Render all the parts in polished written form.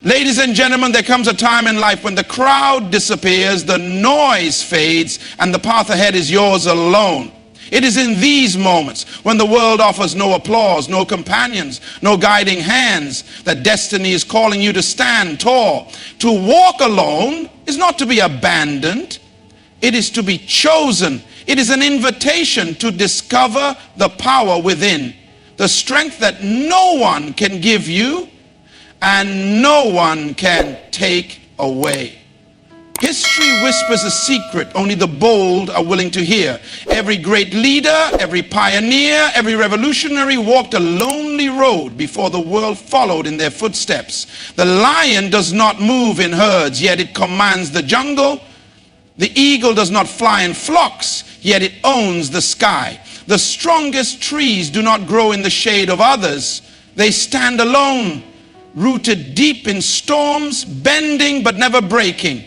Ladies and gentlemen, there comes a time in life when the crowd disappears, the noise fades, and the path ahead is yours alone. It is in these moments, when the world offers no applause, no companions, no guiding hands, that destiny is calling you to stand tall. To walk alone is not to be abandoned. It is to be chosen. It is an invitation to discover the power within, the strength that no one can give you and no one can take away. History whispers a secret only the bold are willing to hear. Every great leader, every pioneer, every revolutionary walked a lonely road before the world followed in their footsteps. The lion does not move in herds, yet it commands the jungle. The eagle does not fly in flocks, yet it owns the sky. The strongest trees do not grow in the shade of others. They stand alone, rooted deep in storms, bending but never breaking.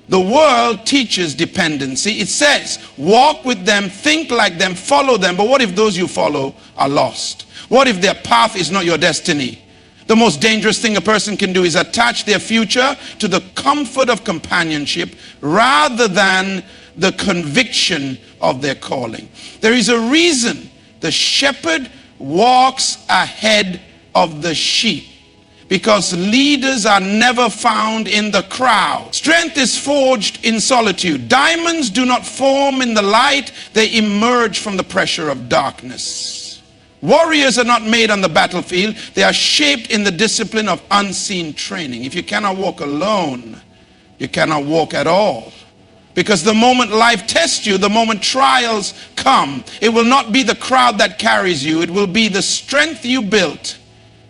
The world teaches dependency. It says, walk with them, think like them, follow them. But what if those you follow are lost? What if their path is not your destiny? The most dangerous thing a person can do is attach their future to the comfort of companionship rather than the conviction of their calling. There is a reason the shepherd walks ahead of the sheep, because leaders are never found in the crowd. Strength is forged in solitude. Diamonds do not form in the light, they emerge from the pressure of darkness. Warriors are not made on the battlefield, they are shaped in the discipline of unseen training. If you cannot walk alone, you cannot walk at all. Because the moment life tests you, the moment trials come, it will not be the crowd that carries you, it will be the strength you built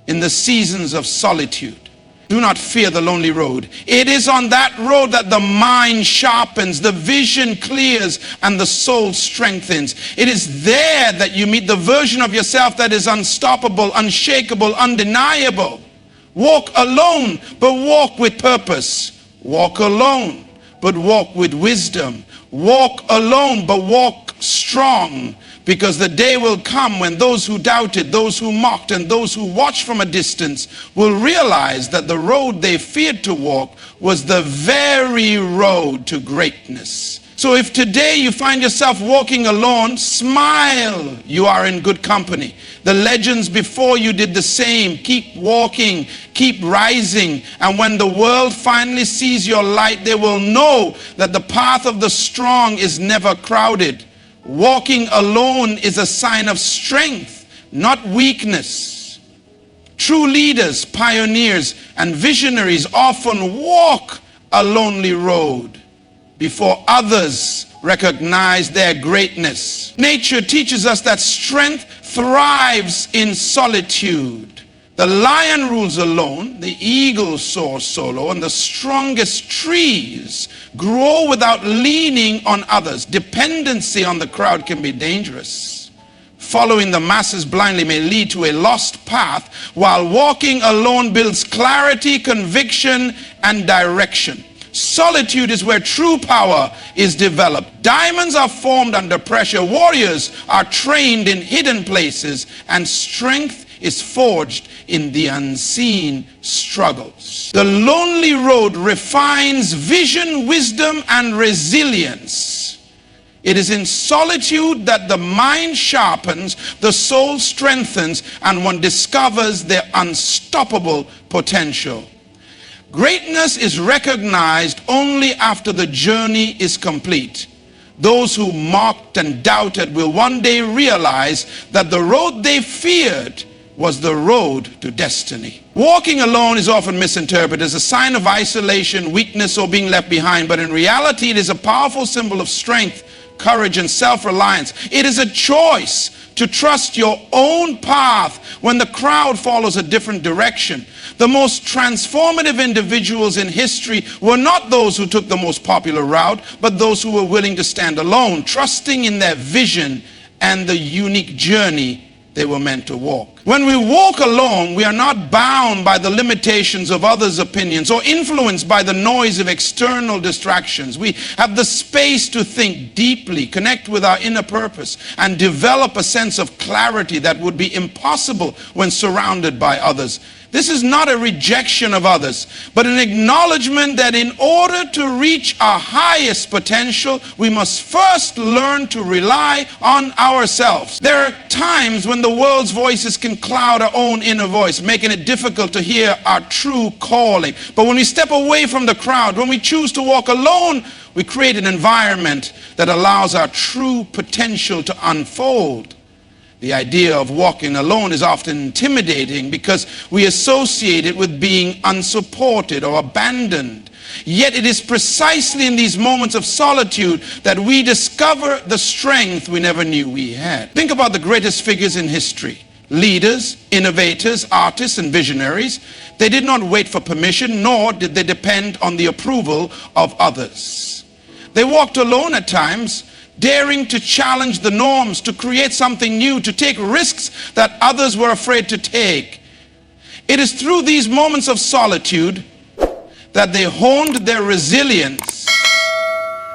in the seasons of solitude. Do not fear the lonely road. It is on that road that the mind sharpens, the vision clears, and the soul strengthens. It is there that you meet the version of yourself that is unstoppable, unshakable, undeniable. Walk alone, but walk with purpose. Walk alone, but walk with wisdom. Walk alone, but walk strong. Because the day will come when those who doubted, those who mocked, and those who watched from a distance will realize that the road they feared to walk was the very road to greatness. So if today you find yourself walking alone, smile. You are in good company. The legends before you did the same. Keep walking, keep rising. And when the world finally sees your light, they will know that the path of the strong is never crowded. Walking alone is a sign of strength, not weakness. True leaders, pioneers, and visionaries often walk a lonely road before others recognize their greatness. Nature teaches us that strength thrives in solitude. The lion rules alone, the eagle soars solo, and the strongest trees grow without leaning on others. Dependency on the crowd can be dangerous. Following the masses blindly may lead to a lost path, while walking alone builds clarity, conviction, and direction. Solitude is where true power is developed. Diamonds are formed under pressure. Warriors are trained in hidden places, and strength is forged in the unseen struggles. The lonely road refines vision, wisdom, and resilience. It is in solitude that the mind sharpens, the soul strengthens, and one discovers their unstoppable potential. Greatness is recognized only after the journey is complete. Those who mocked and doubted will one day realize that the road they feared was the road to destiny. Walking alone is often misinterpreted as a sign of isolation, weakness, or being left behind, but in reality it is a powerful symbol of strength, courage, and self-reliance. It is a choice to trust your own path when the crowd follows a different direction. The most transformative individuals in history were not those who took the most popular route, but those who were willing to stand alone, trusting in their vision and the unique journey they were meant to walk. When we walk alone, we are not bound by the limitations of others' opinions or influenced by the noise of external distractions. We have the space to think deeply, connect with our inner purpose, and develop a sense of clarity that would be impossible when surrounded by others. This is not a rejection of others, but an acknowledgement that in order to reach our highest potential, we must first learn to rely on ourselves. There are times when the world's voices can cloud our own inner voice, making it difficult to hear our true calling. But when we step away from the crowd, when we choose to walk alone, we create an environment that allows our true potential to unfold. The idea of walking alone is often intimidating because we associate it with being unsupported or abandoned. Yet it is precisely in these moments of solitude that we discover the strength we never knew we had. Think about the greatest figures in history. Leaders, innovators, artists, and visionaries. They did not wait for permission, nor did they depend on the approval of others. They walked alone at times, daring to challenge the norms, to create something new, to take risks that others were afraid to take. It is through these moments of solitude that they honed their resilience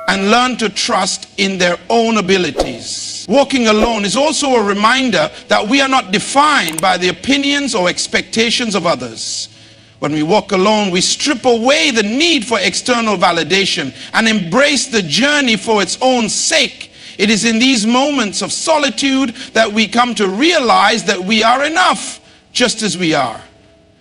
and learned to trust in their own abilities. Walking alone is also a reminder that we are not defined by the opinions or expectations of others. When we walk alone, we strip away the need for external validation and embrace the journey for its own sake. It is in these moments of solitude that we come to realize that we are enough just as we are.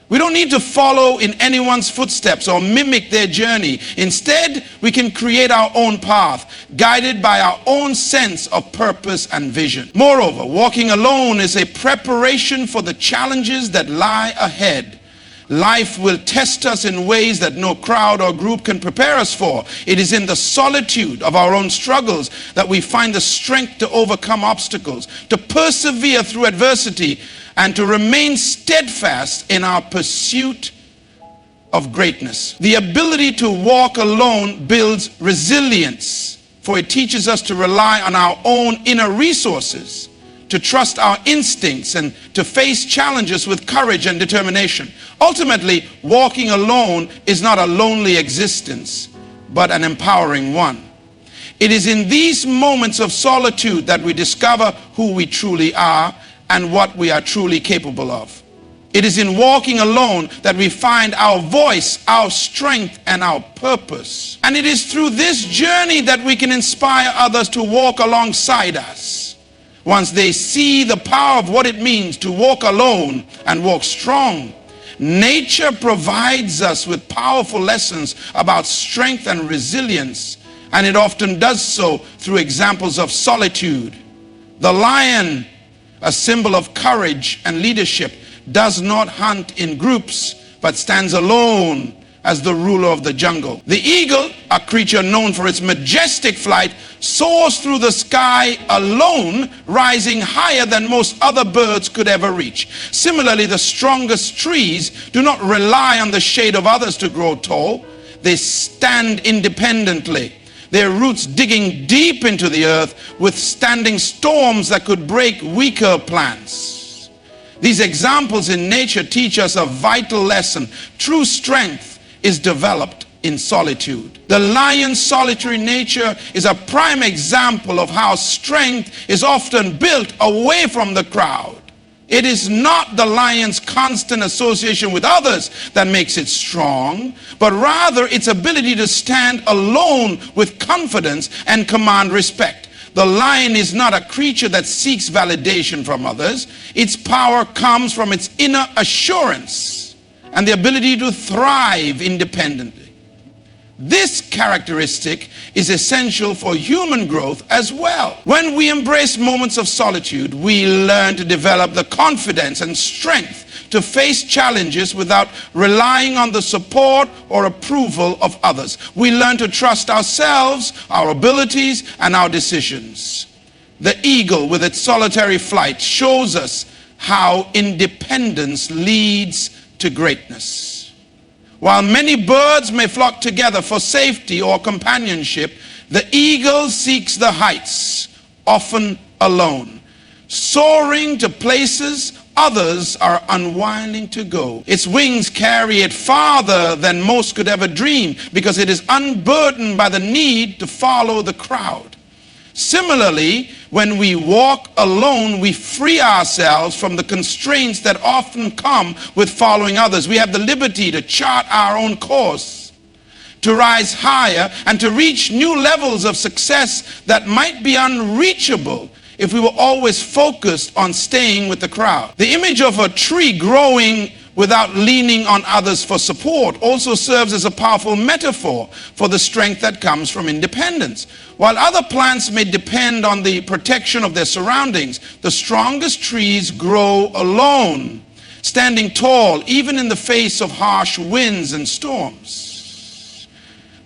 We don't need to follow in anyone's footsteps or mimic their journey. Instead, we can create our own path, guided by our own sense of purpose and vision. Moreover, walking alone is a preparation for the challenges that lie ahead. Life will test us in ways that no crowd or group can prepare us for. It is in the solitude of our own struggles that we find the strength to overcome obstacles, to persevere through adversity, and to remain steadfast in our pursuit of greatness. The ability to walk alone builds resilience, for it teaches us to rely on our own inner resources, to trust our instincts, and to face challenges with courage and determination. Ultimately, walking alone is not a lonely existence, but an empowering one. It is in these moments of solitude that we discover who we truly are and what we are truly capable of. It is in walking alone that we find our voice, our strength, and our purpose. And it is through this journey that we can inspire others to walk alongside us. Once they see the power of what it means to walk alone and walk strong, nature provides us with powerful lessons about strength and resilience, and it often does so through examples of solitude. The lion, a symbol of courage and leadership, does not hunt in groups, but stands alone as the ruler of the jungle. The eagle, a creature known for its majestic flight, soars through the sky alone, rising higher than most other birds could ever reach. Similarly, the strongest trees do not rely on the shade of others to grow tall. They stand independently, their roots digging deep into the earth, withstanding storms that could break weaker plants. These examples in nature teach us a vital lesson. True strength is developed in solitude. The lion's solitary nature is a prime example of how strength is often built away from the crowd. It is not the lion's constant association with others that makes it strong, but rather its ability to stand alone with confidence and command respect. The lion is not a creature that seeks validation from others. Its power comes from its inner assurance and the ability to thrive independently. This characteristic is essential for human growth as well. When we embrace moments of solitude, we learn to develop the confidence and strength to face challenges without relying on the support or approval of others. We learn to trust ourselves, our abilities, and our decisions. The eagle, with its solitary flight, shows us how independence leads to greatness. While many birds may flock together for safety or companionship, the eagle seeks the heights, often alone, soaring to places others are unwilling to go. Its wings carry it farther than most could ever dream because it is unburdened by the need to follow the crowd. Similarly, When we walk alone, we free ourselves from the constraints that often come with following others. We have the liberty to chart our own course, to rise higher, and to reach new levels of success that might be unreachable if we were always focused on staying with the crowd. The image of a tree growing without leaning on others for support also serves as a powerful metaphor for the strength that comes from independence. While other plants may depend on the protection of their surroundings, the strongest trees grow alone, standing tall even in the face of harsh winds and storms.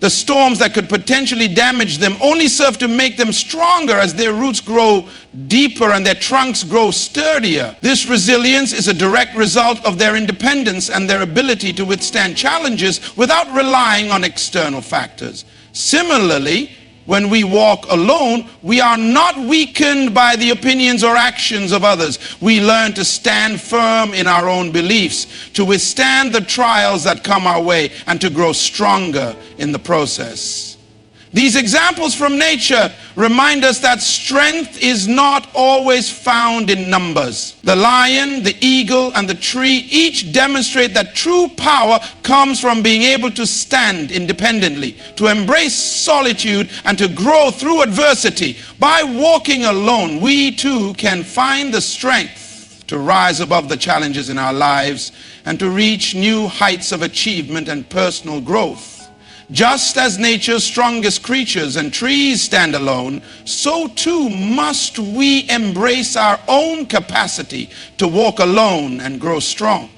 The storms that could potentially damage them only serve to make them stronger as their roots grow deeper and their trunks grow sturdier. This resilience is a direct result of their independence and their ability to withstand challenges without relying on external factors. Similarly, when we walk alone, we are not weakened by the opinions or actions of others. We learn to stand firm in our own beliefs, to withstand the trials that come our way, and to grow stronger in the process. These examples from nature remind us that strength is not always found in numbers. The lion, the eagle, and the tree each demonstrate that true power comes from being able to stand independently, to embrace solitude, and to grow through adversity. By walking alone, we too can find the strength to rise above the challenges in our lives and to reach new heights of achievement and personal growth. Just as nature's strongest creatures and trees stand alone, so too must we embrace our own capacity to walk alone and grow strong.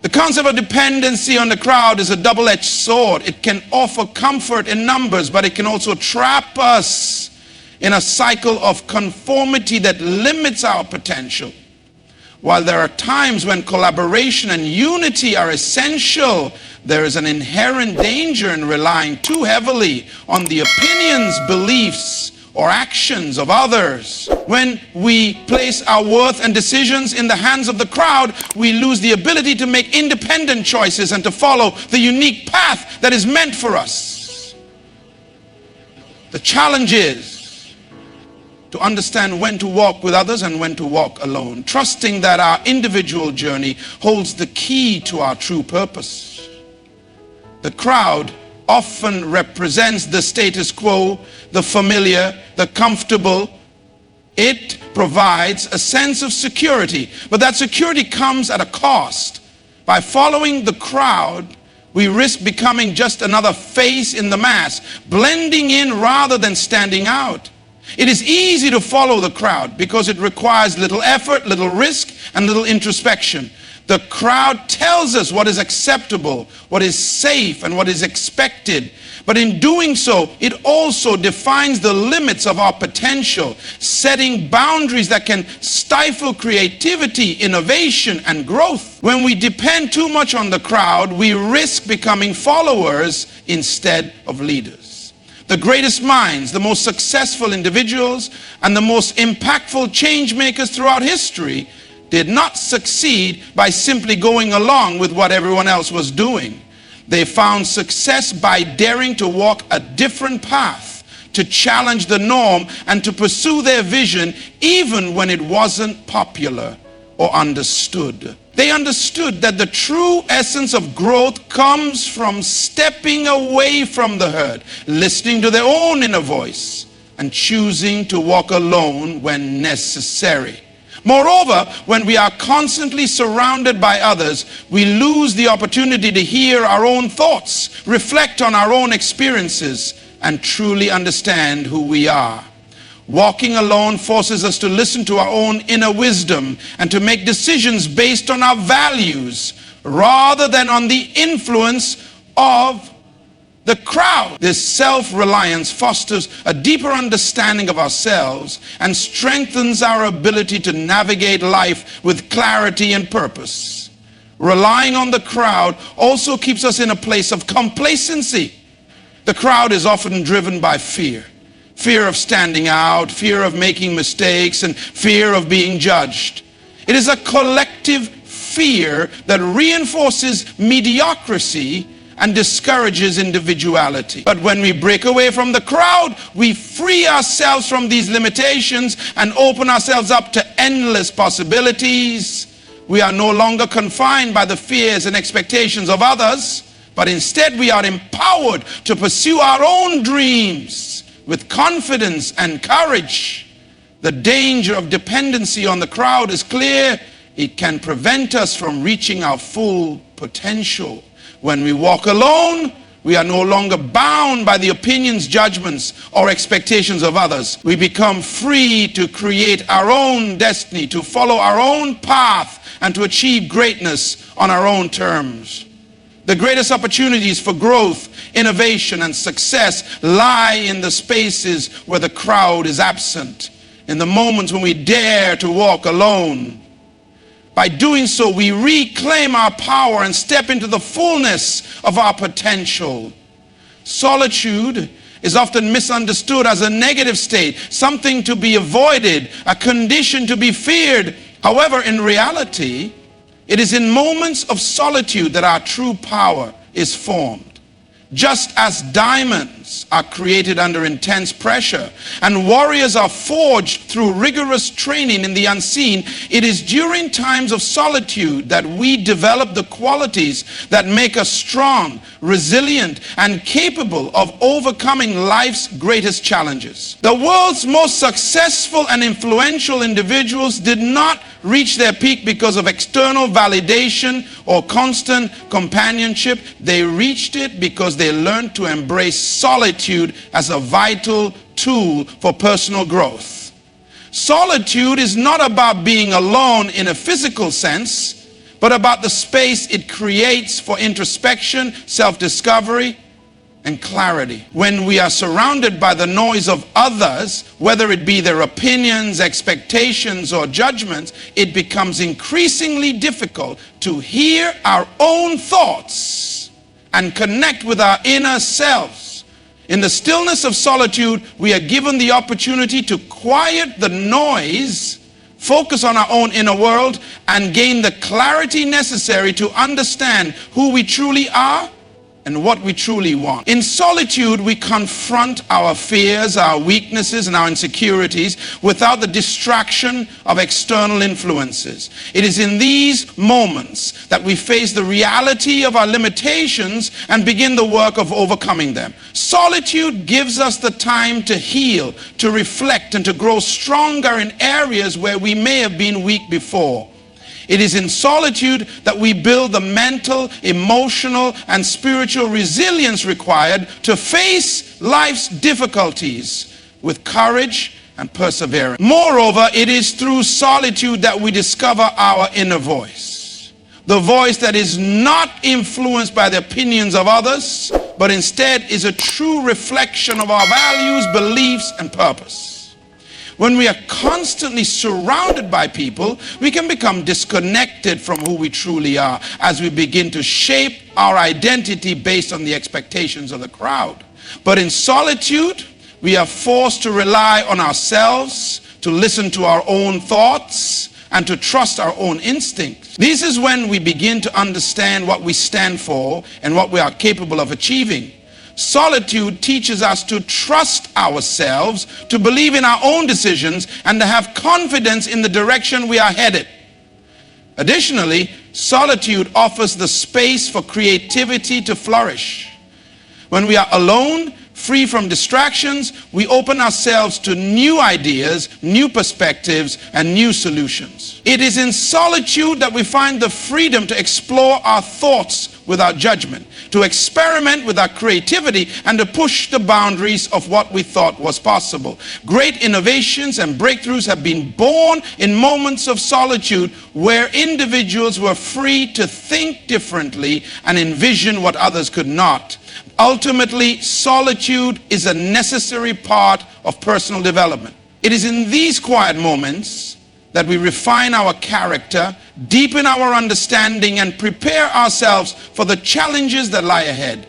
The concept of dependency on the crowd is a double-edged sword. It can offer comfort in numbers, but it can also trap us in a cycle of conformity that limits our potential. While there are times when collaboration and unity are essential, there is an inherent danger in relying too heavily on the opinions, beliefs, or actions of others. When we place our worth and decisions in the hands of the crowd, we lose the ability to make independent choices and to follow the unique path that is meant for us. The challenge is to understand when to walk with others and when to walk alone, trusting that our individual journey holds the key to our true purpose. The crowd often represents the status quo, the familiar, the comfortable. It provides a sense of security, but that security comes at a cost. By following the crowd, we risk becoming just another face in the mass, blending in rather than standing out. It is easy to follow the crowd because it requires little effort, little risk, and little introspection. The crowd tells us what is acceptable, what is safe, and what is expected. But in doing so, it also defines the limits of our potential, setting boundaries that can stifle creativity, innovation, and growth. When we depend too much on the crowd, we risk becoming followers instead of leaders. The greatest minds, the most successful individuals, and the most impactful change makers throughout history did not succeed by simply going along with what everyone else was doing. They found success by daring to walk a different path, to challenge the norm, and to pursue their vision even when it wasn't popular or understood. They understood that the true essence of growth comes from stepping away from the herd, listening to their own inner voice, and choosing to walk alone when necessary. Moreover, when we are constantly surrounded by others, we lose the opportunity to hear our own thoughts, reflect on our own experiences, and truly understand who we are. Walking alone forces us to listen to our own inner wisdom and to make decisions based on our values rather than on the influence of the crowd. This self-reliance fosters a deeper understanding of ourselves and strengthens our ability to navigate life with clarity and purpose. Relying on the crowd also keeps us in a place of complacency. The crowd is often driven by fear. Fear of standing out, fear of making mistakes, and fear of being judged. It is a collective fear that reinforces mediocrity and discourages individuality. But when we break away from the crowd, we free ourselves from these limitations and open ourselves up to endless possibilities. We are no longer confined by the fears and expectations of others, but instead we are empowered to pursue our own dreams with confidence and courage. The danger of dependency on the crowd is clear. It can prevent us from reaching our full potential. When we walk alone, we are no longer bound by the opinions, judgments, or expectations of others. We become free to create our own destiny, to follow our own path, and to achieve greatness on our own terms. The greatest opportunities for growth, innovation, and success lie in the spaces where the crowd is absent, in the moments when we dare to walk alone. By doing so, we reclaim our power and step into the fullness of our potential. Solitude is often misunderstood as a negative state, something to be avoided, a condition to be feared. However, in reality, it is in moments of solitude that our true power is formed. Just as diamonds are created under intense pressure and warriors are forged through rigorous training in the unseen, it is during times of solitude that we develop the qualities that make us strong, resilient, and capable of overcoming life's greatest challenges. The world's most successful and influential individuals did not reach their peak because of external validation or constant companionship. They reached it because they learned to embrace solitude as a vital tool for personal growth. Solitude is not about being alone in a physical sense, but about the space it creates for introspection, self-discovery, and clarity. When we are surrounded by the noise of others, whether it be their opinions, expectations, or judgments, it becomes increasingly difficult to hear our own thoughts and connect with our inner selves. In the stillness of solitude, we are given the opportunity to quiet the noise, focus on our own inner world, and gain the clarity necessary to understand who we truly are and what we truly want. In solitude, we confront our fears, our weaknesses, and our insecurities without the distraction of external influences. It is in these moments that we face the reality of our limitations and begin the work of overcoming them. Solitude gives us the time to heal, to reflect, and to grow stronger in areas where we may have been weak before. It is in solitude that we build the mental, emotional, and spiritual resilience required to face life's difficulties with courage and perseverance. Moreover, it is through solitude that we discover our inner voice. The voice that is not influenced by the opinions of others, but instead is a true reflection of our values, beliefs, and purpose. When we are constantly surrounded by people, we can become disconnected from who we truly are as we begin to shape our identity based on the expectations of the crowd. But in solitude, we are forced to rely on ourselves, to listen to our own thoughts, and to trust our own instincts. This is when we begin to understand what we stand for and what we are capable of achieving. Solitude teaches us to trust ourselves, to believe in our own decisions, and to have confidence in the direction we are headed. Additionally, solitude offers the space for creativity to flourish. When we are alone, free from distractions, we open ourselves to new ideas, new perspectives, and new solutions. It is in solitude that we find the freedom to explore our thoughts without judgment, to experiment with our creativity, and to push the boundaries of what we thought was possible. Great innovations and breakthroughs have been born in moments of solitude where individuals were free to think differently and envision what others could not. Ultimately, solitude is a necessary part of personal development. It is in these quiet moments that we refine our character, deepen our understanding, and prepare ourselves for the challenges that lie ahead.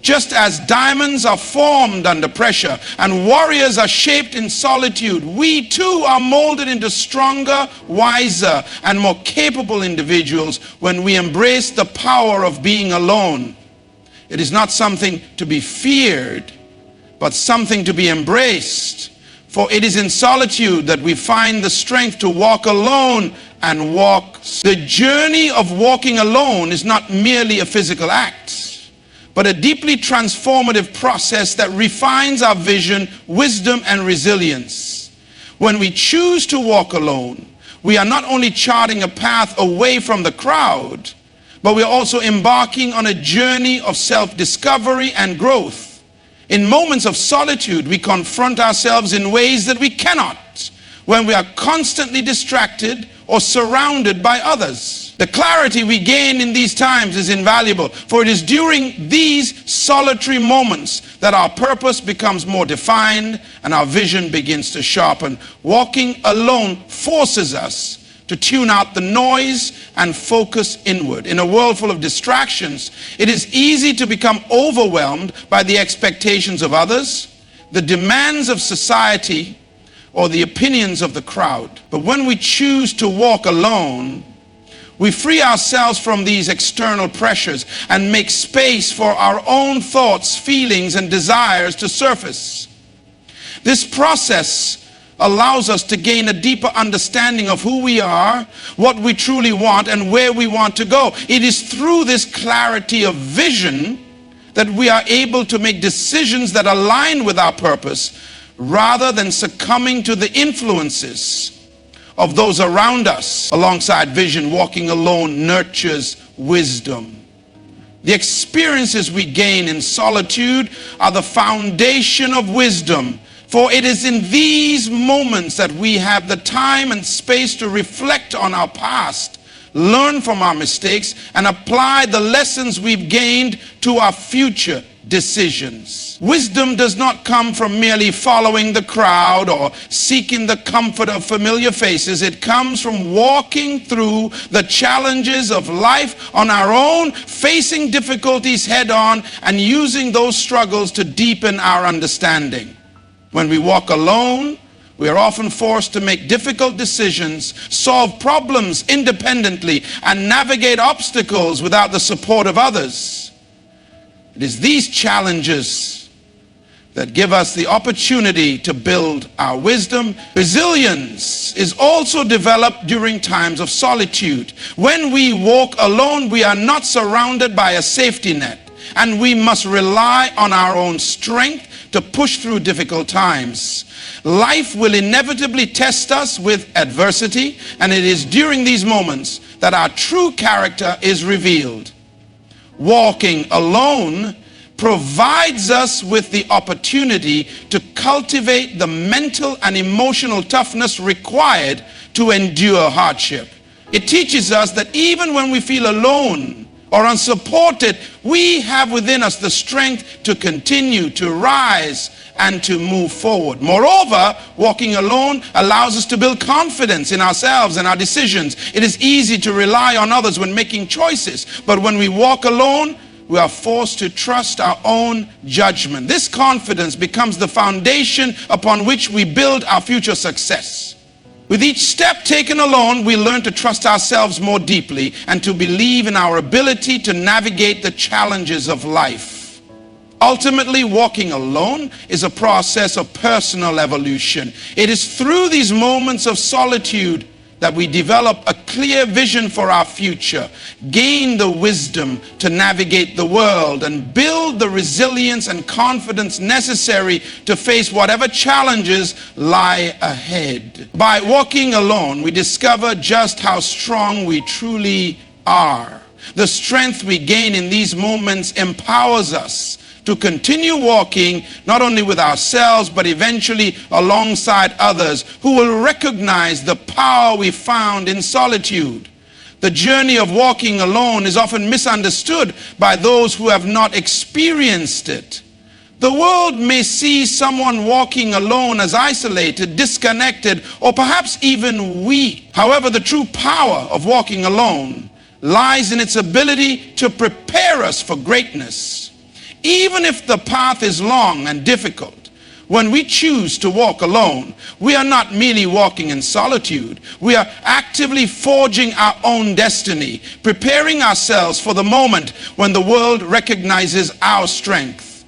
Just as diamonds are formed under pressure and warriors are shaped in solitude, we too are molded into stronger, wiser, and more capable individuals when we embrace the power of being alone. It is not something to be feared, but something to be embraced. For it is in solitude that we find the strength to walk alone and walk. The journey of walking alone is not merely a physical act, but a deeply transformative process that refines our vision, wisdom, and resilience. When we choose to walk alone, we are not only charting a path away from the crowd, but we are also embarking on a journey of self-discovery and growth. In moments of solitude, we confront ourselves in ways that we cannot when we are constantly distracted or surrounded by others. The clarity we gain in these times is invaluable, for it is during these solitary moments that our purpose becomes more defined and our vision begins to sharpen. Walking alone forces us to tune out the noise and focus inward. In a world full of distractions, it is easy to become overwhelmed by the expectations of others, the demands of society, or the opinions of the crowd. But when we choose to walk alone, we free ourselves from these external pressures and make space for our own thoughts, feelings, and desires to surface. This process allows us to gain a deeper understanding of who we are, what we truly want, and where we want to go. It is through this clarity of vision that we are able to make decisions that align with our purpose, rather than succumbing to the influences of those around us. Alongside vision, walking alone nurtures wisdom. The experiences we gain in solitude are the foundation of wisdom. For it is in these moments that we have the time and space to reflect on our past, learn from our mistakes, and apply the lessons we've gained to our future decisions. Wisdom does not come from merely following the crowd or seeking the comfort of familiar faces. It comes from walking through the challenges of life on our own, facing difficulties head on, and using those struggles to deepen our understanding. When we walk alone, we are often forced to make difficult decisions, solve problems independently, and navigate obstacles without the support of others. It is these challenges that give us the opportunity to build our wisdom. Resilience is also developed during times of solitude. When we walk alone, we are not surrounded by a safety net, and we must rely on our own strength to push through difficult times. Life will inevitably test us with adversity, and it is during these moments that our true character is revealed. Walking alone provides us with the opportunity to cultivate the mental and emotional toughness required to endure hardship. It teaches us that even when we feel alone or unsupported, we have within us the strength to continue, to rise, and to move forward. Moreover, walking alone allows us to build confidence in ourselves and our decisions. It is easy to rely on others when making choices, but when we walk alone, we are forced to trust our own judgment. This confidence becomes the foundation upon which we build our future success. With each step taken alone, we learn to trust ourselves more deeply and to believe in our ability to navigate the challenges of life. Ultimately, walking alone is a process of personal evolution. It is through these moments of solitude that we develop a clear vision for our future, gain the wisdom to navigate the world, and build the resilience and confidence necessary to face whatever challenges lie ahead. By walking alone, we discover just how strong we truly are. The strength we gain in these moments empowers us to continue walking not only with ourselves, but eventually alongside others who will recognize the power we found in solitude. The journey of walking alone is often misunderstood by those who have not experienced it. The world may see someone walking alone as isolated, disconnected, or perhaps even weak. However, the true power of walking alone lies in its ability to prepare us for greatness. Even if the path is long and difficult, When we choose to walk alone, we are not merely walking in solitude. We are actively forging our own destiny, preparing ourselves for the moment when the world recognizes our strength.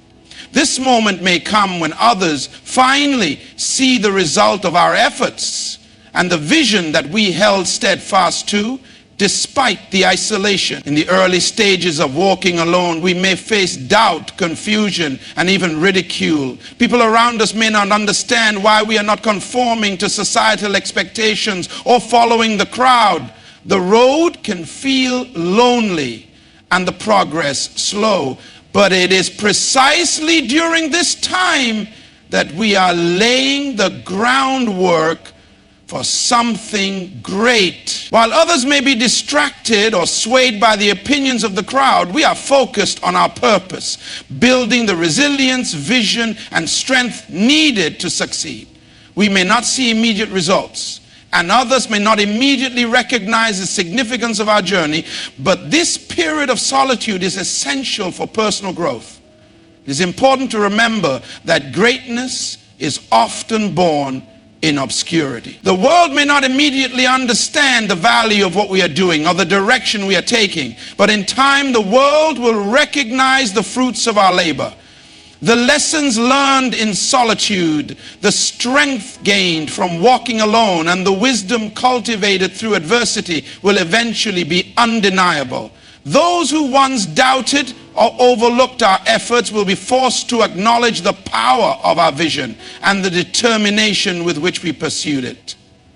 This moment may come when others finally see the result of our efforts and the vision that we held steadfast to, despite the isolation. In the early stages of walking alone, we may face doubt, confusion, and even ridicule. People around us may not understand why we are not conforming to societal expectations or following the crowd. The road can feel lonely and the progress slow, but it is precisely during this time that we are laying the groundwork for something great. While others may be distracted or swayed by the opinions of the crowd, we are focused on our purpose, building the resilience, vision, and strength needed to succeed. We may not see immediate results, and others may not immediately recognize the significance of our journey, but this period of solitude is essential for personal growth. It is important to remember that greatness is often born in obscurity. The world may not immediately understand the value of what we are doing or the direction we are taking, but in time the world will recognize the fruits of our labor. The lessons learned in solitude, the strength gained from walking alone, and the wisdom cultivated through adversity will eventually be undeniable. Those who once doubted or overlooked our efforts will be forced to acknowledge the power of our vision and the determination with which we pursued it.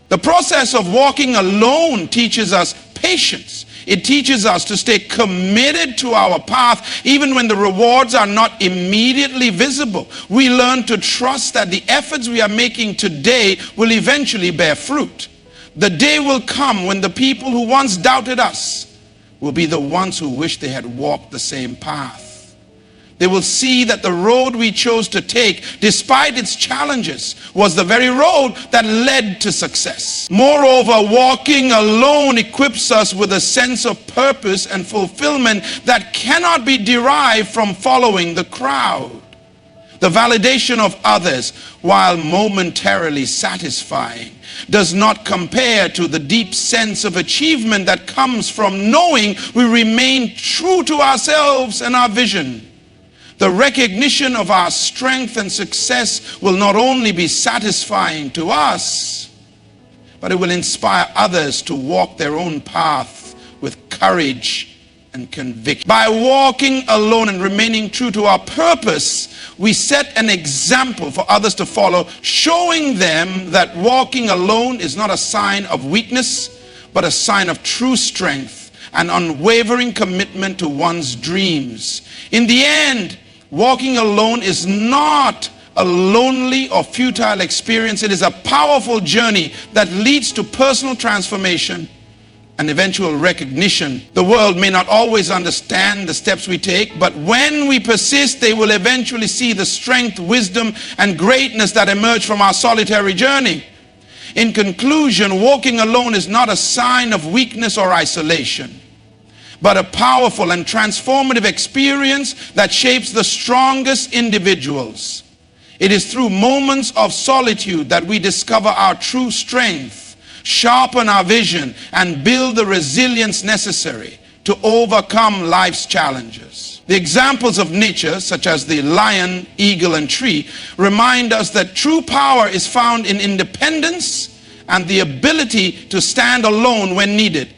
The process of walking alone teaches us patience. It teaches us to stay committed to our path even when the rewards are not immediately visible. We learn to trust that the efforts we are making today will eventually bear fruit. The day will come when the people who once doubted us will be the ones who wish they had walked the same path. They will see that the road we chose to take, despite its challenges, was the very road that led to success. Moreover, walking alone equips us with a sense of purpose and fulfillment that cannot be derived from following the crowd. The validation of others, while momentarily satisfying, does not compare to the deep sense of achievement that comes from knowing we remain true to ourselves and our vision. The recognition of our strength and success will not only be satisfying to us, but it will inspire others to walk their own path with courage and conviction. By walking alone and remaining true to our purpose, we set an example for others to follow, showing them that walking alone is not a sign of weakness, but a sign of true strength and unwavering commitment to one's dreams. In the end, walking alone is not a lonely or futile experience. It is a powerful journey that leads to personal transformation and eventual recognition. The world may not always understand the steps we take, but when we persist, they will eventually see the strength, wisdom, and greatness that emerge from our solitary journey. In conclusion, walking alone is not a sign of weakness or isolation, but a powerful and transformative experience that shapes the strongest individuals. It is through moments of solitude that we discover our true strength, sharpen our vision, and build the resilience necessary to overcome life's challenges. The examples of nature, such as the lion, eagle, and tree, remind us that true power is found in independence and the ability to stand alone when needed.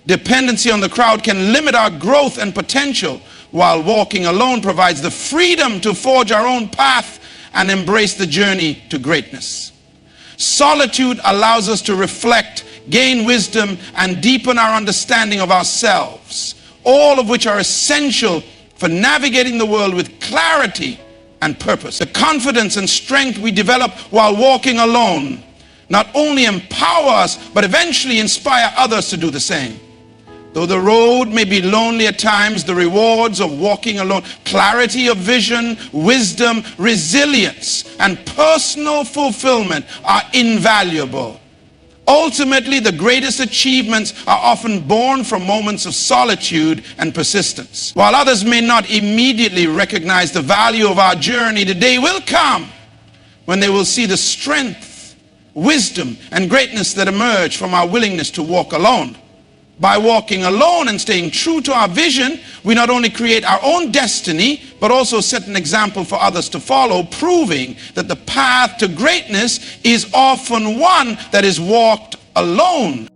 Dependency on the crowd can limit our growth and potential, while walking alone provides the freedom to forge our own path and embrace the journey to greatness. Solitude allows us to reflect, gain wisdom, and deepen our understanding of ourselves, all of which are essential for navigating the world with clarity and purpose. The confidence and strength we develop while walking alone not only empower us, but eventually inspire others to do the same. Though the road may be lonely at times, the rewards of walking alone, clarity of vision, wisdom, resilience, and personal fulfillment are invaluable. Ultimately, the greatest achievements are often born from moments of solitude and persistence. While others may not immediately recognize the value of our journey, the day will come when they will see the strength, wisdom, and greatness that emerge from our willingness to walk alone. By walking alone and staying true to our vision, we not only create our own destiny, but also set an example for others to follow, proving that the path to greatness is often one that is walked alone.